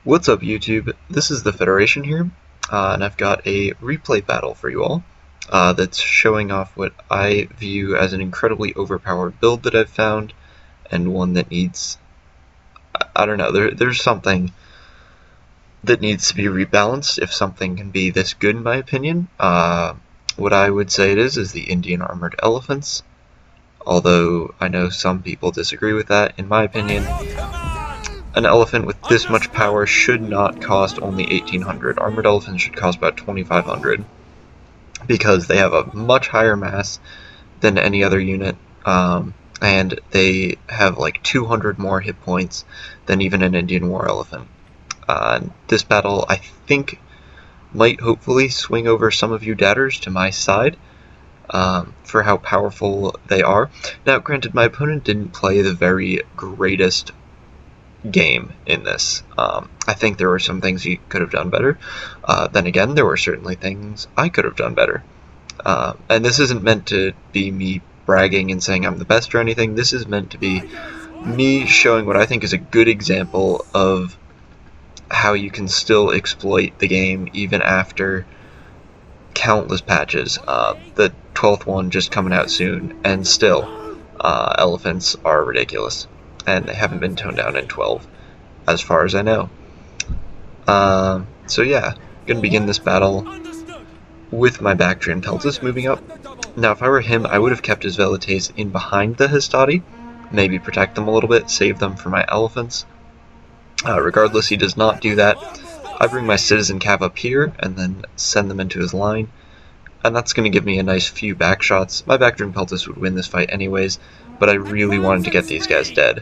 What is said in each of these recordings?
What's up, YouTube? This is the Federation here, and I've got a replay battle for you all that's showing off what I view as an incredibly overpowered build that I've found, and one that needs, I don't know, there's something that needs to be rebalanced if something can be this good in my opinion. What I would say it is the Indian Armored Elephants, although I know some people disagree with that. In my opinion, an elephant with this much power should not cost only 1,800. Armored elephants should cost about 2,500 because they have a much higher mass than any other unit, and they have like 200 more hit points than even an Indian war elephant. This battle, I think, might hopefully swing over some of you datters to my side for how powerful they are. Now, granted, my opponent didn't play the very greatest game in this. I think there were some things he could have done better. Then again, there were certainly things I could have done better. And this isn't meant to be me bragging and saying I'm the best or anything. This is meant to be me showing what I think is a good example of how you can still exploit the game even after countless patches. The 12th one just coming out soon, and still elephants are ridiculous. And they haven't been toned down in 12, as far as I know. So yeah, gonna begin this battle with my Baktria and Peltis moving up. Now, if I were him, I would have kept his Velites in behind the Hastati, maybe protect them a little bit, save them for my elephants. Regardless, he does not do that. I bring my Citizen Cav up here, and then send them into his line, and that's going to give me a nice few back shots. My Baktria and Peltis would win this fight anyways, but I really wanted to get these guys dead.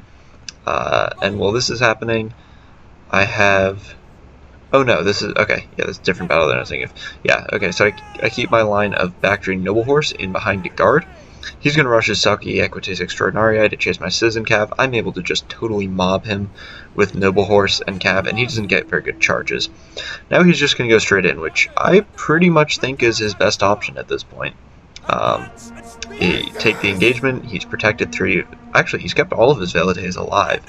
And while this is happening, I have... Oh no, this is... Okay, yeah, this is a different battle than I was thinking of. Yeah, okay, so I keep my line of Baktria Noble Horse in behind to guard. He's going to rush his Selkie Equites Extraordinarii to chase my Citizen Cav. I'm able to just totally mob him with Noble Horse and Cav, and he doesn't get very good charges. Now he's just going to go straight in, which I pretty much think is his best option at this point. He take the engagement, he's protected 3... Actually, he's kept all of his Velites alive.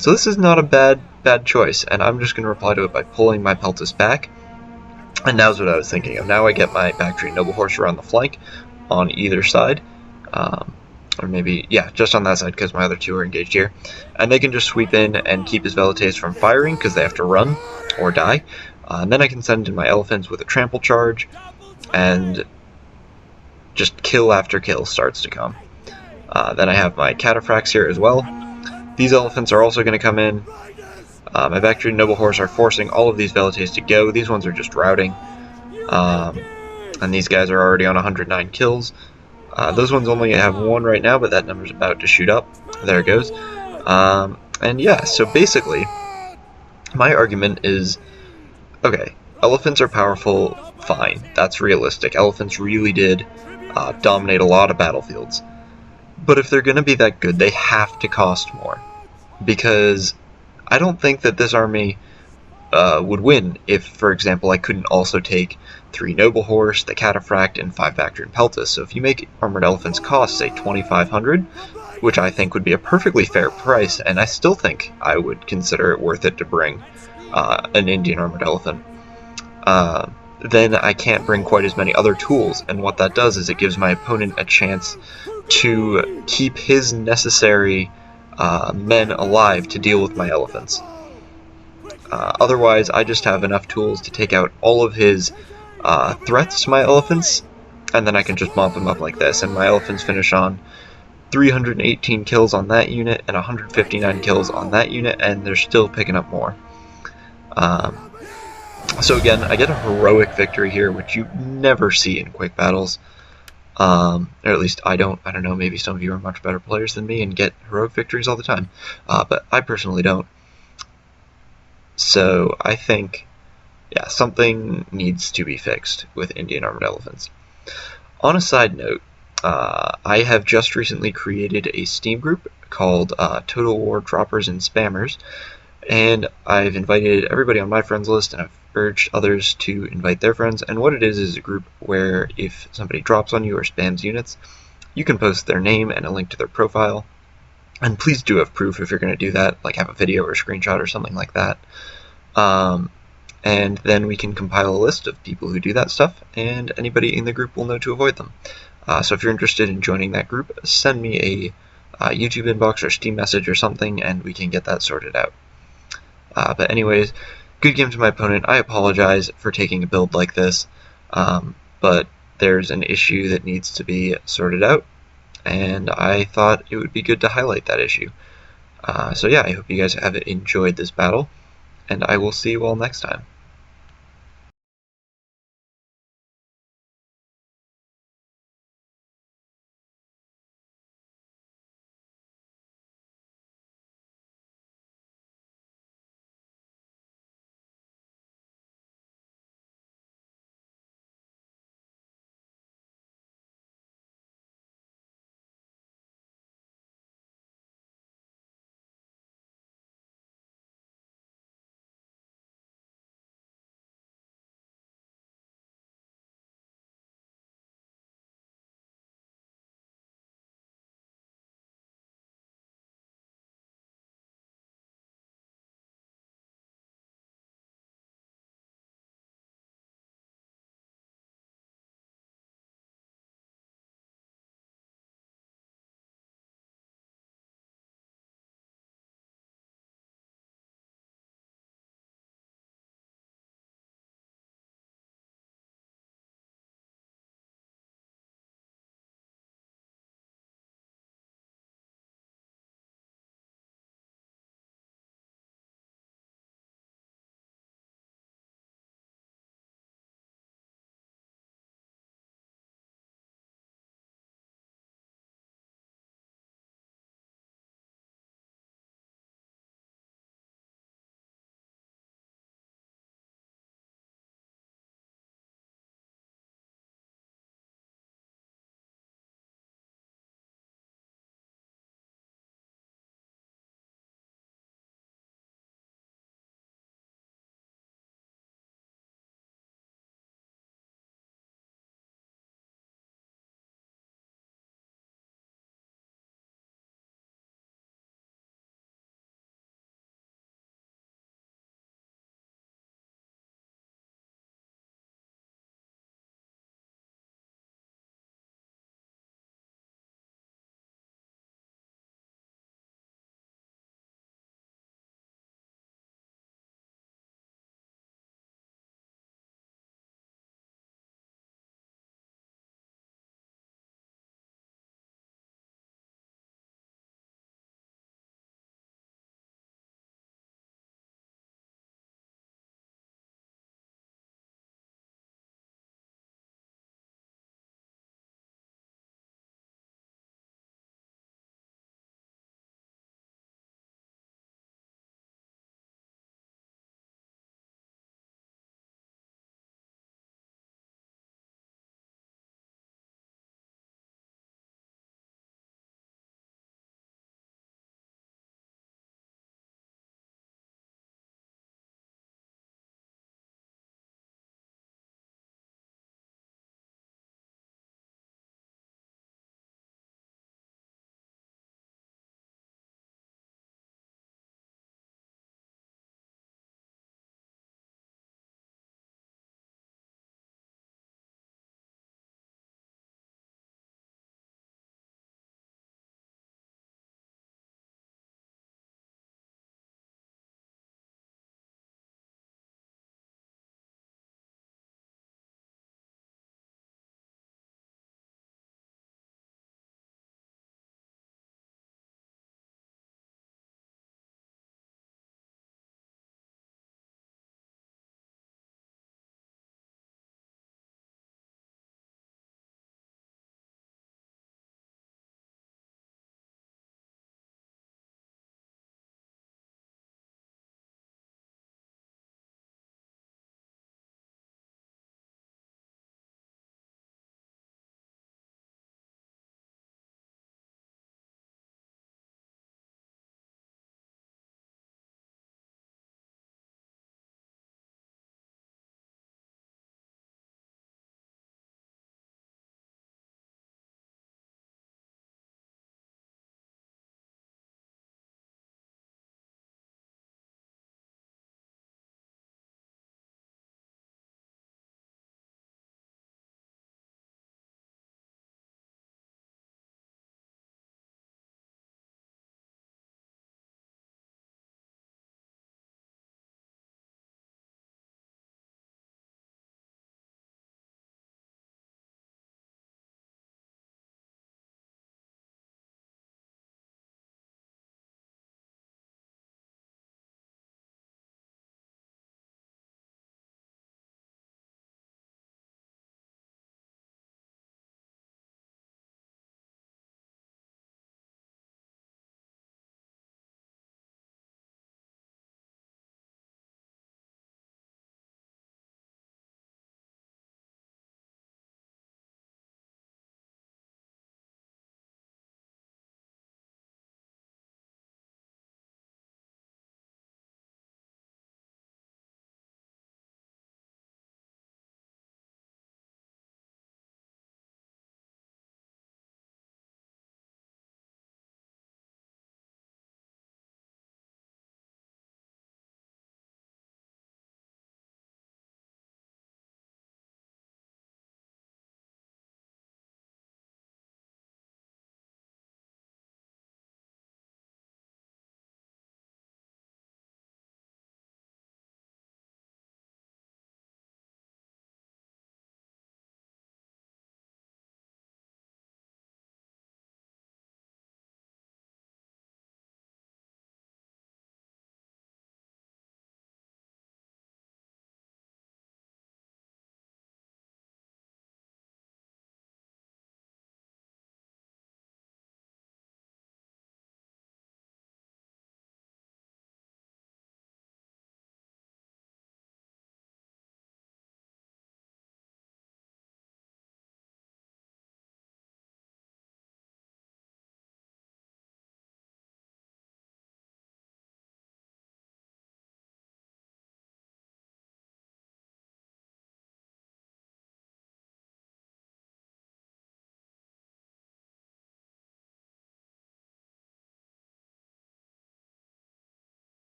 So this is not a bad choice, and I'm just going to reply to it by pulling my Peltis back. And now's what I was thinking of. Now I get my Baktria Noble Horse around the flank on either side. Or maybe, yeah, just on that side because my other two are engaged here. And they can just sweep in and keep his Velites from firing because they have to run or die. And then I can send in my elephants with a trample charge, and just kill after kill starts to come. Then I have my cataphracts here as well. These elephants are also going to come in. My Baktria Noble Horse are forcing all of these Velites to go. These ones are just routing. And these guys are already on 109 kills. Those ones only have one right now, but that number's about to shoot up. There it goes. And yeah, so basically, my argument is, okay, elephants are powerful, fine, that's realistic. Elephants really did dominate a lot of battlefields. But if they're going to be that good, they have to cost more. Because I don't think that this army would win if, for example, I couldn't also take 3 Noble Horse, the Cataphract, and 5 Baktria and Peltis. So if you make Armored Elephants cost, say, 2,500, which I think would be a perfectly fair price, and I still think I would consider it worth it to bring an Indian Armored Elephant, then I can't bring quite as many other tools, and what that does is it gives my opponent a chance to keep his necessary men alive to deal with my elephants. Otherwise, I just have enough tools to take out all of his threats to my elephants, and then I can just bump him up like this, and my elephants finish on 318 kills on that unit and 159 kills on that unit, and they're still picking up more. So again, I get a heroic victory here, which you never see in quick battles. Or at least I don't know, maybe some of you are much better players than me and get heroic victories all the time. But I personally don't. So I think, yeah, something needs to be fixed with Indian Armored Elephants. On a side note, I have just recently created a Steam group called Total War Droppers and Spammers, and I've invited everybody on my friends list, and I've urged others to invite their friends. And what it is a group where if somebody drops on you or spams units, you can post their name and a link to their profile, And please do have proof if you're going to do that, like have a video or a screenshot or something like that. And then we can compile a list of people who do that stuff, and anybody in the group will know to avoid them. So if you're interested in joining that group, send me a YouTube inbox or Steam message or something, and we can get that sorted out. But anyways, good game to my opponent. I apologize for taking a build like this, but there's an issue that needs to be sorted out, and I thought it would be good to highlight that issue. So yeah, I hope you guys have enjoyed this battle, and I will see you all next time.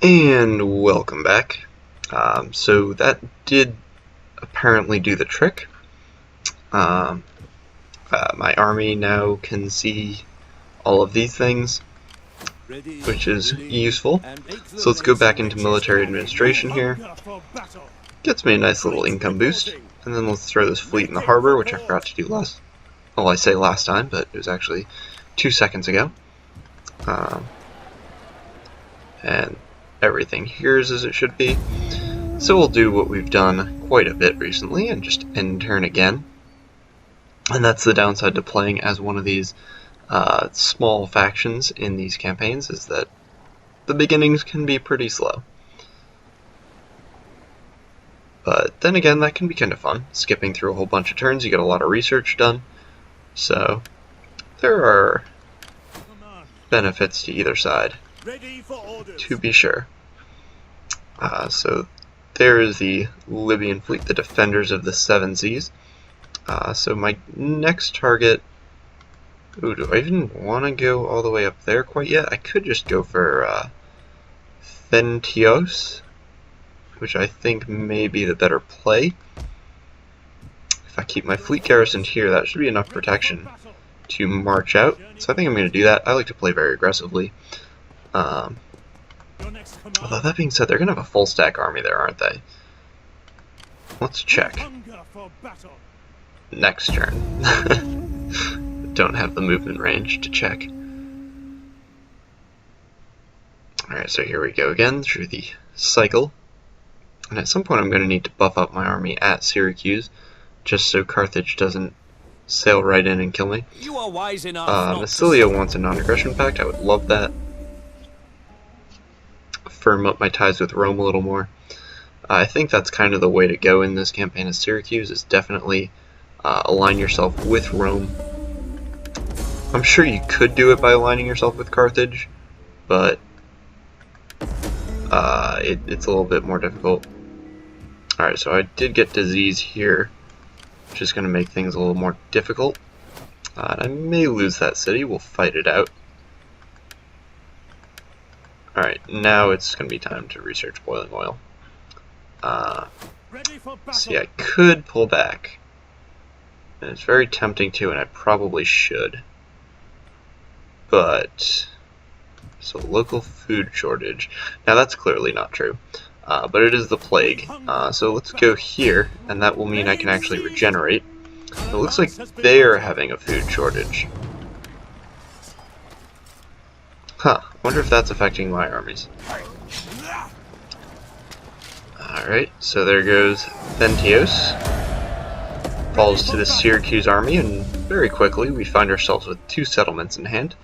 And welcome back. So that did apparently do the trick. My army now can see all of these things, which is useful. So let's go back into military administration here. Gets me a nice little income boost. And then let's throw this fleet in the harbor, which I forgot to do last. Well, I say last time, but it was actually 2 seconds ago. And everything here is as it should be. So we'll do what we've done quite a bit recently and just end turn again. And that's the downside to playing as one of these small factions in these campaigns, is that the beginnings can be pretty slow. But then again, that can be kind of fun. Skipping through a whole bunch of turns, you get a lot of research done. So there are benefits to either side, to be sure. So there is the Libyan fleet, the defenders of the Seven Seas. So my next target... Ooh, do I even want to go all the way up there quite yet? I could just go for Thentios, which I think may be the better play. If I keep my fleet garrisoned here, that should be enough protection to march out. So I think I'm going to do that. I like to play very aggressively. Although that being said, they're going to have a full stack army there, aren't they? Let's check. Next turn. Don't have the movement range to check. Alright, so here we go again through the cycle. And at some point I'm going to need to buff up my army at Syracuse, just so Carthage doesn't sail right in and kill me. You are wise enough Massilia wants a non-aggression pact. I would love that. Firm up my ties with Rome a little more. I think that's kind of the way to go in this campaign as Syracuse, is definitely align yourself with Rome. I'm sure you could do it by aligning yourself with Carthage, but it's a little bit more difficult. Alright, so I did get disease here, which is going to make things a little more difficult. I may lose that city. We'll fight it out. Alright, now it's going to be time to research boiling oil. See, I could pull back. And it's very tempting to, and I probably should. But, so local food shortage. Now that's clearly not true. But it is the plague. So let's go here, and that will mean I can actually regenerate. It looks like they're having a food shortage. Huh, I wonder if that's affecting my armies. Alright, so there goes Thentios. Falls to the Syracuse army, and very quickly we find ourselves with 2 settlements in hand.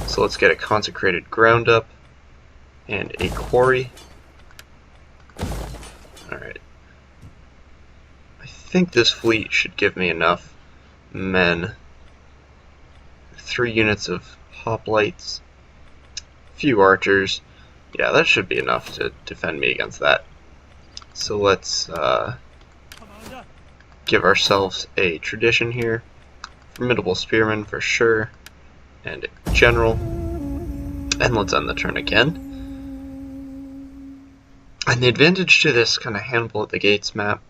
So let's get a consecrated ground up and a quarry. Alright. I think this fleet should give me enough men. 3 units of hoplites, a few archers. Yeah, that should be enough to defend me against that. So let's give ourselves a tradition here. Formidable spearmen for sure, and a general. And let's end the turn again. And the advantage to this kind of Hannibal at the Gates map,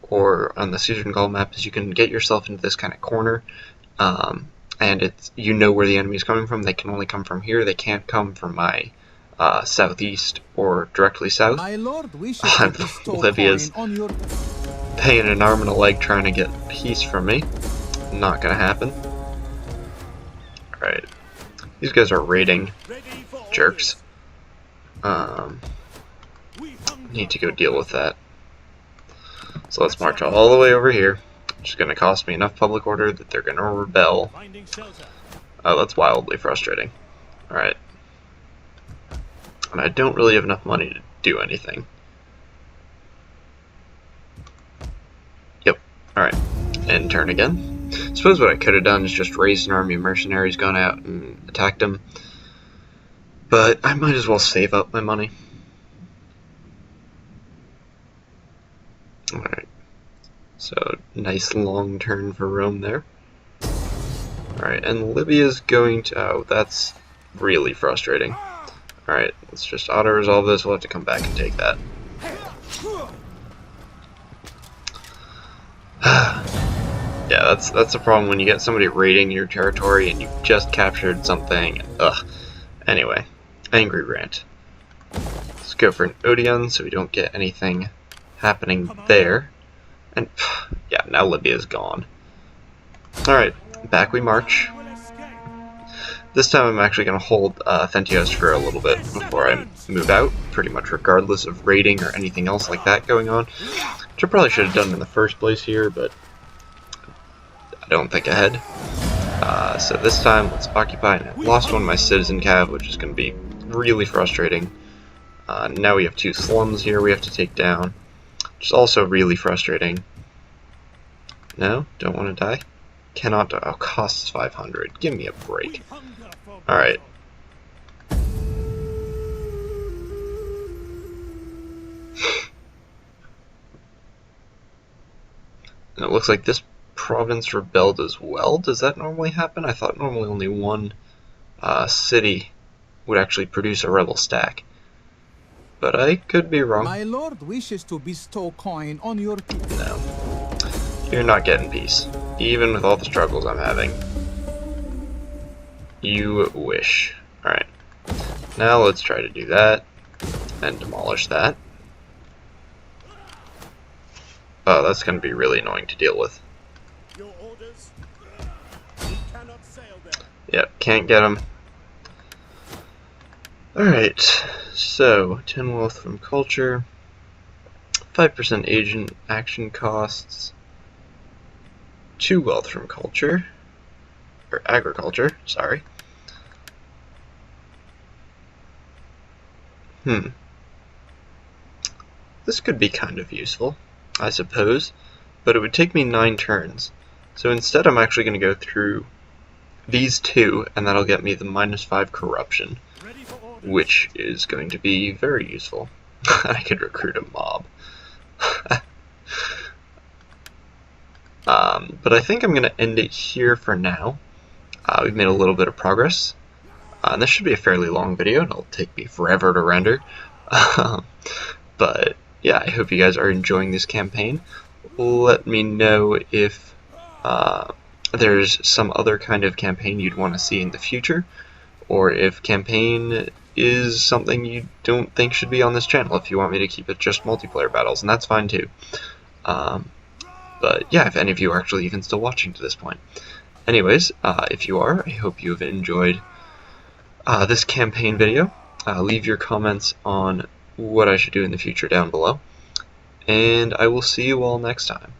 or on the Caesar and Gaul map, is you can get yourself into this kind of corner, and it's, you know where the enemy is coming from. They can only come from here. They can't come from my southeast or directly south. My lord wishes Libya's paying an arm and a leg trying to get peace from me. Not gonna happen. Alright. These guys are raiding jerks. Need to go deal with that. So let's march all the way over here. Which is gonna cost me enough public order that they're gonna rebel. Oh, that's wildly frustrating. Alright. And I don't really have enough money to do anything. Yep. Alright. End turn again. I suppose what I could have done is just raised an army of mercenaries, gone out and attacked them. But I might as well save up my money. Alright. So, nice long turn for Rome there. Alright, and Libya's going to... Oh, that's really frustrating. Alright, let's just auto-resolve this. We'll have to come back and take that. Yeah, that's the problem when you get somebody raiding your territory and you've just captured something. Ugh. Anyway, angry rant. Let's go for an Odeon so we don't get anything happening there. And yeah, now Libya's gone. Alright, back we march. This time I'm actually going to hold Thentios for a little bit before I move out, pretty much regardless of raiding or anything else like that going on. Which I probably should have done in the first place here, but I don't think ahead. So this time, let's occupy, and I've lost one of my citizen cav, which is going to be really frustrating. Now we have 2 slums here we have to take down, which is also really frustrating. No? Don't want to die? Cannot die. Oh, costs 500. Give me a break. Alright. And it looks like this province rebelled as well. Does that normally happen? I thought normally only one city would actually produce a rebel stack. But I could be wrong. My lord wishes to bestow coin on your people. No. You're not getting peace. Even with all the struggles I'm having. You wish. Alright. Now let's try to do that. And demolish that. Oh, that's going to be really annoying to deal with. Your orders? We cannot sail there. Yep, can't get them. Alright, so 10 wealth from culture, 5% agent action costs, 2 wealth from culture, or agriculture, sorry. This could be kind of useful, I suppose, but it would take me 9 turns. So instead I'm actually going to go through these 2, and that'll get me the -5 corruption, which is going to be very useful. I could recruit a mob. But I think I'm going to end it here for now. We've made a little bit of progress. And this should be a fairly long video, and it'll take me forever to render. But yeah, I hope you guys are enjoying this campaign. Let me know if there's some other kind of campaign you'd want to see in the future, or if campaign is something you don't think should be on this channel, if you want me to keep it just multiplayer battles, and that's fine too. But yeah, if any of you are actually even still watching to this point. Anyways, if you are, I hope you have enjoyed this campaign video. Leave your comments on what I should do in the future down below, and I will see you all next time.